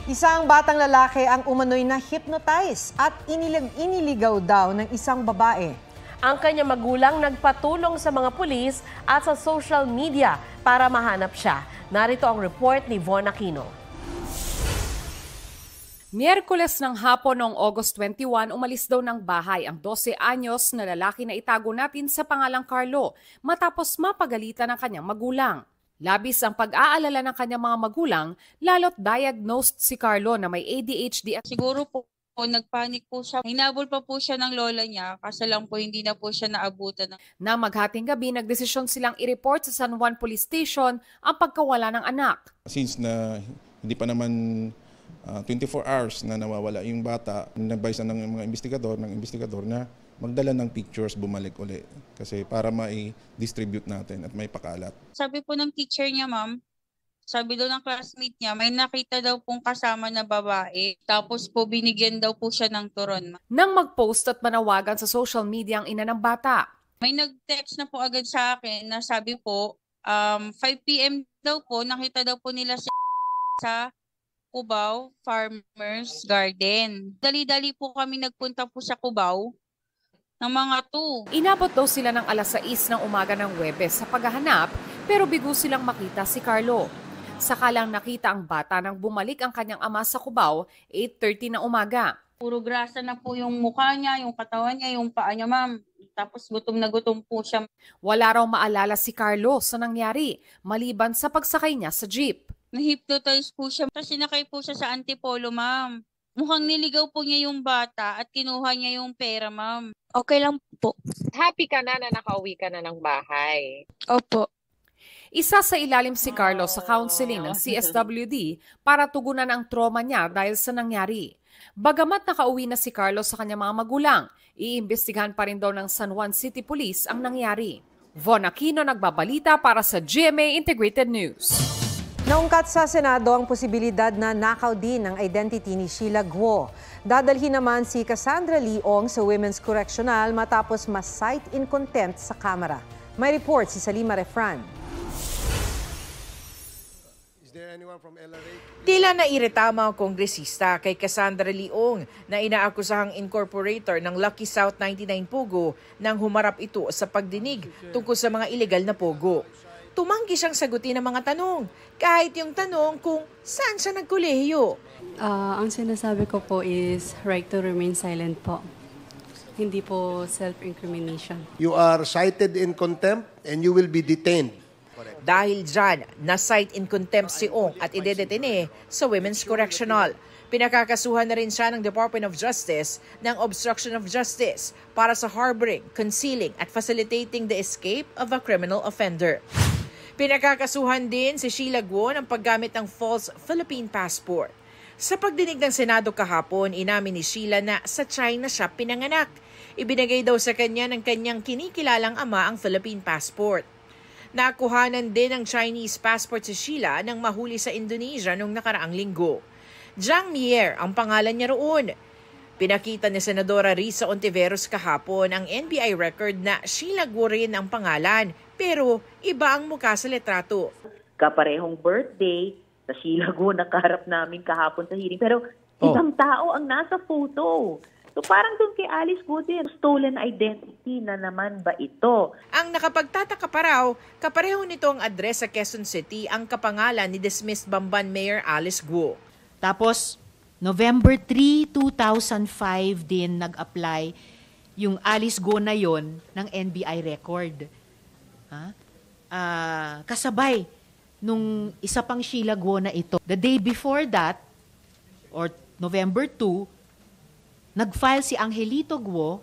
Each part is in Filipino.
Isang batang lalaki ang umano'y na-hypnotize at iniligaw daw ng isang babae. Ang kanyang magulang nagpatulong sa mga pulis at sa social media para mahanap siya. Narito ang report ni Von Aquino. Miyerkules ng hapon noong August 21, umalis daw ng bahay ang 12 anyos na lalaki na itago natin sa pangalang Carlo matapos mapagalitan ng kanyang magulang. Labis ang pag-aalala ng kanyang mga magulang, lalo't diagnosed si Carlo na may ADHD. Siguro po nagpanik po siya. Hinabol pa po siya ng lola niya kasi lang po hindi na po siya naabutan. Na maghating gabi, nagdesisyon silang i-report sa San Juan Police Station ang pagkawala ng anak. Since na hindi pa naman 24 hours na nawawala yung bata, nag-advise ng mga investigador na magdala ng pictures, bumalik uli. Kasi para mai-distribute natin at may pakalat. Sabi po ng teacher niya, ma'am, sabi daw ng classmate niya, may nakita daw pong kasama na babae. Tapos po binigyan daw po siya ng turon. Nang mag-post at manawagan sa social media ang ina ng bata. May nag-text na po agad sa akin na sabi po, 5 PM daw po, nakita daw po nila sa Cubao Farmers Garden. Dali-dali po kami nagpunta po sa Cubao ng mga 2. Inabot daw sila ng alas 6 ng umaga ng Huwebes sa paghahanap pero bigo silang makita si Carlo. Saka lang nakita ang bata nang bumalik ang kanyang ama sa Cubao 8:30 ng umaga. Puro grasa na po yung mukha niya, yung katawan niya, yung paa niya, ma'am. Tapos gutom na gutom po siya. Wala raw maalala si Carlo sa nangyari maliban sa pagsakay niya sa jeep. Na-hypnotize po siya. Tapos sinakay po siya sa Antipolo, ma'am. Mukhang niligaw po niya yung bata at kinuha niya yung pera, ma'am. Okay lang po. Happy ka na nakauwi ka na ng bahay? Opo. Isa sa ilalim si Carlo sa counseling ng CSWD para tugunan ang trauma niya dahil sa nangyari. Bagamat nakauwi na si Carlo sa kanyang mga magulang, iimbestigahan pa rin daw ng San Juan City Police ang nangyari. Von Aquino nagbabalita para sa GMA Integrated News. Naungkat sa Senado ang posibilidad na nakaw din ang identity ni Sheila Guo. Dadalhin naman si Cassandra Leong sa Women's Correctional matapos ma-cite in contempt sa Kamara. May report si Salima Refran. Tila nairita mga kongresista kay Cassandra Leong na inaakusahang incorporator ng Lucky South 99 Pogo nang humarap ito sa pagdinig tungkol sa mga ilegal na Pogo. Tumanggi siyang sagutin ang mga tanong, kahit yung tanong kung saan siya nagkolehiyo. Ang sinasabi ko po is right to remain silent po. Hindi po self-incrimination. You are cited in contempt and you will be detained. Dahil dyan, na-cite in contempt si Ong at idedetene sa Women's Correctional. Pinakakasuhan na rin siya ng Department of Justice ng obstruction of justice para sa harboring, concealing at facilitating the escape of a criminal offender. Pinakakasuhan din si Sheila Guo ng paggamit ng false Philippine passport. Sa pagdinig ng Senado kahapon, inamin ni Sheila na sa China siya pinanganak. Ibinigay daw sa kanya ng kanyang kinikilalang ama ang Philippine passport. Nakuhanan din ng Chinese passport si Sheila nang mahuli sa Indonesia noong nakaraang linggo. Jiang Mier ang pangalan niya roon. Pinakita ni Senadora Risa Ontiveros kahapon ang NBI record na Sheila Guo rin ang pangalan, pero iba ang mukha sa litrato. Kaparehong birthday sa Sheila Guo nakaharap namin kahapon sa hearing, pero ibang tao ang nasa photo. So parang doon kay Alice Guo din, stolen identity na naman ba ito? Ang nakapagtataka pa raw, kapareho nito ang address sa Quezon City ang kapangalan ni dismissed Bamban Mayor Alice Guo. Tapos, November 3, 2005 din nag-apply yung Alice Guo na yon ng NBI record. Kasabay nung isa pang Sheila Guo na ito. The day before that, or November 2, nag-file si Angelito Guo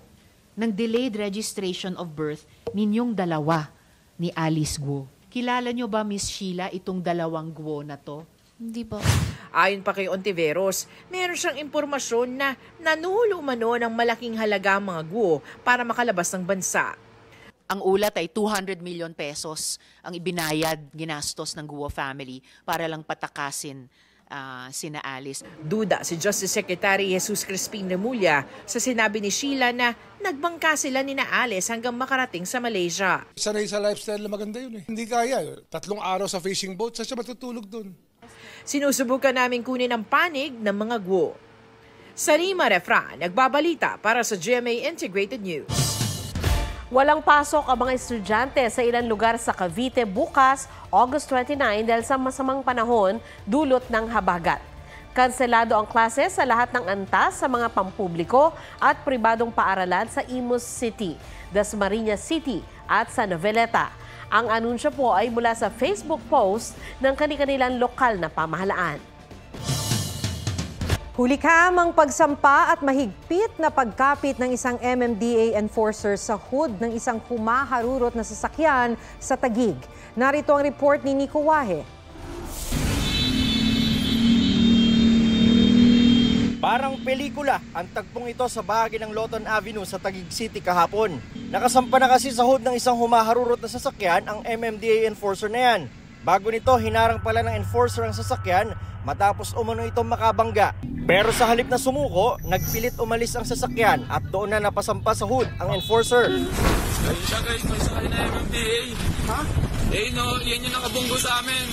ng delayed registration of birth ninyong dalawa ni Alice Guo. Kilala nyo ba, Miss Sheila, itong dalawang Guo na to? Hindi po. Ayon pa kay Ontiveros, meron siyang impormasyon na nanuhulo umano ng malaking halaga ang mga Guo para makalabas ng bansa. Ang ulat ay 200 million pesos ang ibinayad, ginastos ng Guo family para lang patakasin sina Alice. Duda si Justice Secretary Jesus Crispin Remulla sa sinabi ni Sheila na nagbangka sila ni na Alice hanggang makarating sa Malaysia. Sanay sa lifestyle na maganda yun eh. Hindi kaya. 3 araw sa fishing boat, saan siya matutulog dun? Sinusubukan namin kunin ang panig ng mga guwo. Sarima Refran, nagbabalita para sa GMA Integrated News. Walang pasok ang mga estudyante sa ilang lugar sa Cavite bukas, August 29 dahil sa masamang panahon dulot ng habagat. Kanselado ang klase sa lahat ng antas sa mga pampubliko at pribadong paaralan sa Imus City, Dasmariñas City at San Noveleta. Ang anunsyo po ay mula sa Facebook post ng kani-kanilang lokal na pamahalaan. Hulikam ang pagsampa at mahigpit na pagkapit ng isang MMDA enforcer sa hood ng isang humaharurot na sasakyan sa Taguig. Narito ang report ni Nico Wahe. Parang pelikula ang tagpong ito sa bahagi ng Loton Avenue sa Taguig City kahapon. Nakasampa na kasi sa hood ng isang humaharurot na sasakyan ang MMDA enforcer na yan. Bago nito, hinarang pala ng enforcer ang sasakyan matapos umano itong makabangga. Pero sa halip na sumuko, nagpilit umalis ang sasakyan at doon na napasampa sa hood ang enforcer. Ayun siya guys, may sakay na MMDA. Ha? Eh no, yan yung nakabunggo sa amin.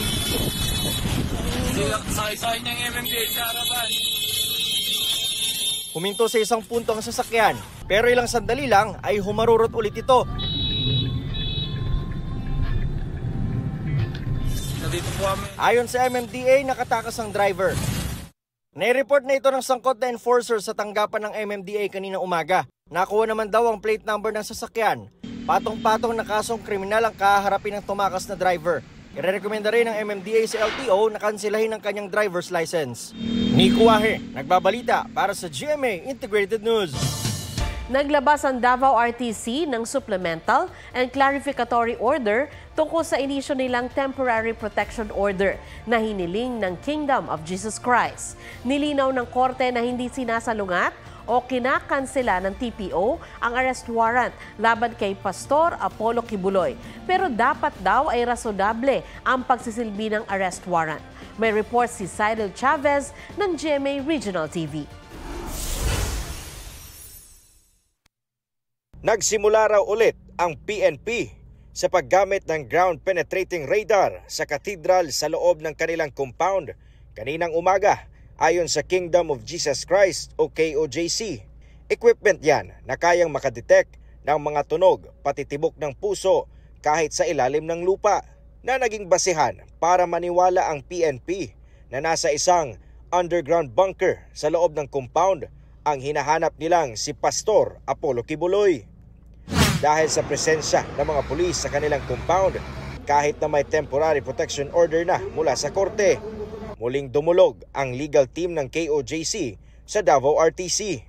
Sakay ng MMDA sa harapan. Huminto sa isang punto ang sasakyan, pero ilang sandali lang ay humarurot ulit ito. Ayon sa MMDA, nakatakas ang driver. Nai-report na ito ng sangkot na enforcer sa tanggapan ng MMDA kanina umaga. Nakuha naman daw ang plate number ng sasakyan. Patong-patong na kasong kriminal ang kaharapin ng tumakas na driver. Irerekomenda rin ng MMDA sa LTO na kansilahin ang kanyang driver's license. Nico Wahe, nagbabalita para sa GMA Integrated News. Naglabas ang Davao RTC ng supplemental and clarificatory order tungkol sa inisyo nilang temporary protection order na hiniling ng Kingdom of Jesus Christ. Nilinaw ng korte na hindi sinasalungat o kinakansela ng TPO ang arrest warrant laban kay Pastor Apollo Kibuloy. Pero dapat daw ay rason-dable ang pagsisilbi ng arrest warrant. May report si Cyril Chavez ng GMA Regional TV. Nagsimula raw ulit ang PNP sa paggamit ng ground-penetrating radar sa katedral sa loob ng kanilang compound kaninang umaga. Ayon sa Kingdom of Jesus Christ o KOJC, equipment yan na kayang makadetect ng mga tunog pati tibok ng puso kahit sa ilalim ng lupa, na naging basehan para maniwala ang PNP na nasa isang underground bunker sa loob ng compound ang hinahanap nilang si Pastor Apollo Kibuloy. Dahil sa presensya ng mga pulis sa kanilang compound, kahit na may temporary protection order na mula sa korte, muling dumulog ang legal team ng KOJC sa Davao RTC.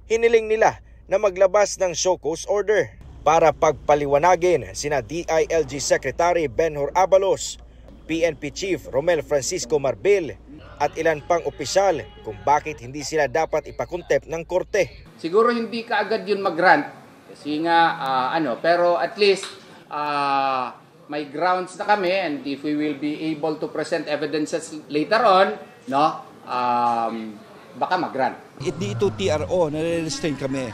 Hiniling nila na maglabas ng show cause order para pagpaliwanagin sina DILG Secretary Benhur Abalos, PNP Chief Romel Francisco Marbil at ilan pang opisyal kung bakit hindi sila dapat ipakontep ng korte. Siguro hindi kaagad yun mag-grant kasi nga pero at least may grounds na kami, and if we will be able to present evidences later on, baka mag-grant. Hindi ito TRO, nare-restrain kami.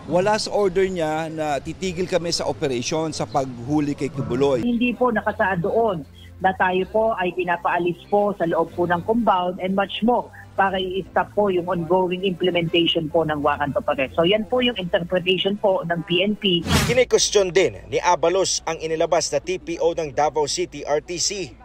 Wala sa order niya na titigil kami sa operation sa paghuli kay Kibuloy. Hindi po nakasaad doon na tayo po ay pinapaalis po sa loob po ng compound and much more para i-stop po yung ongoing implementation po ng warrant of arrest. So yan po yung interpretation po ng PNP. Kini-question din ni Abalos ang inilabas na TPO ng Davao City RTC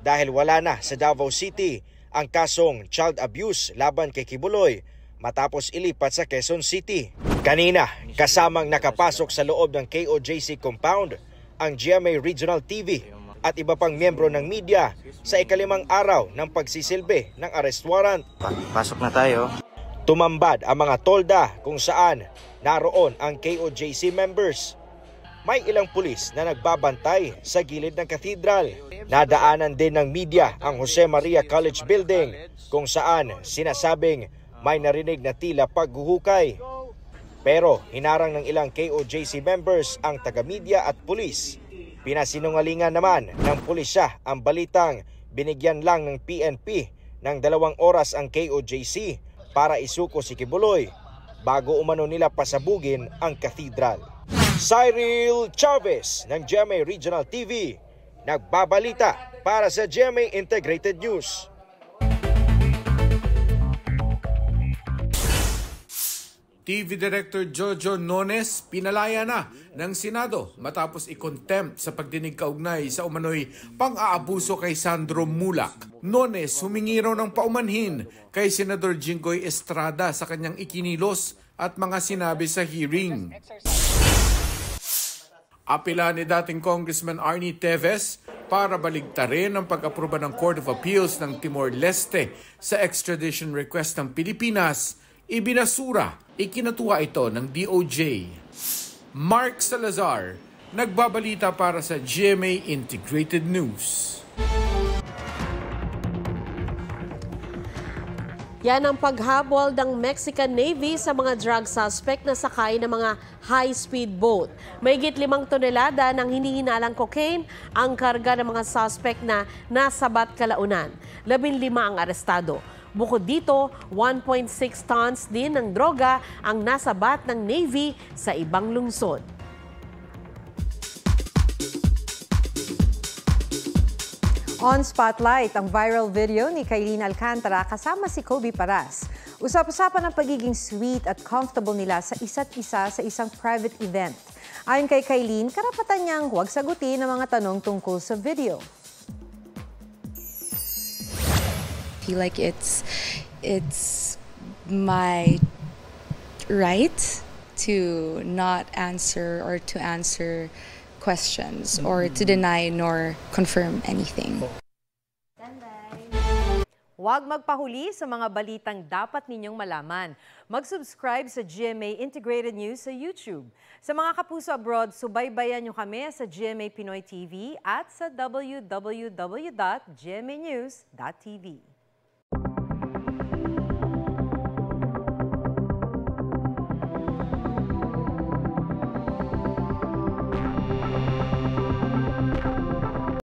dahil wala na sa Davao City ang kasong child abuse laban kay Kibuloy matapos ilipat sa Quezon City. Kanina, kasamang nakapasok sa loob ng KOJC compound ang GMA Regional TV at iba pang miyembro ng media sa ikalimang araw ng pagsisilbi ng arrest warrant. Pasok na tayo. Tumambad ang mga tolda kung saan naroon ang KOJC members. May ilang pulis na nagbabantay sa gilid ng katedral. Nadaanan din ng media ang Jose Maria College Building kung saan sinasabing may narinig na tila paghuhukay. Pero hinarang ng ilang KOJC members ang taga-media at pulis. Pinasinungalingan naman ng pulisya ang balitang binigyan lang ng PNP ng 2 oras ang KOJC para isuko si Kibuloy bago umano nila pasabugin ang katedral. Cyril Chavez ng GMA Regional TV, nagbabalita Para sa GMA Integrated News. TV Director Jojo Nones pinalaya na ng Senado matapos i-contempt sa pagdinig kaugnay sa umano'y pang-aabuso kay Sandro Mulak. Nones humingi raw ng paumanhin kay Senador Jinggoy Estrada sa kanyang ikinilos at mga sinabi sa hearing. Apela ni dating Congressman Arnie Teves para baligtarin ang pag-aproba ng Court of Appeals ng Timor-Leste sa extradition request ng Pilipinas. Ibinasura, ikinatuwa ito ng DOJ. Mark Salazar, nagbabalita para sa GMA Integrated News. Yan ang paghabol ng Mexican Navy sa mga drug suspect na sakay ng mga high-speed boat. Mahigit 5 tonelada ng hinihinalang cocaine ang karga ng mga suspect na nasabat kalaunan. 15 ang arestado. Bukod dito, 1.6 tons din ng droga ang nasabat ng Navy sa ibang lungsod. On Spotlight, ang viral video ni Kailin Alcantara kasama si Kobe Paras. Usap-usapan ang pagiging sweet at comfortable nila sa isa't isa sa isang private event. Ayon kay Kailin, karapatan niyang huwag sagutin ang mga tanong tungkol sa video. Feel like it's my right to not answer or to answer questions or to deny nor confirm anything. Huwag magpahuli sa mga balitang dapat ninyong malaman. Mag-subscribe sa GMA Integrated News sa YouTube. Sa mga kapuso abroad, subaybayan nyo kami sa GMA Pinoy TV at sa www.gmanews.tv.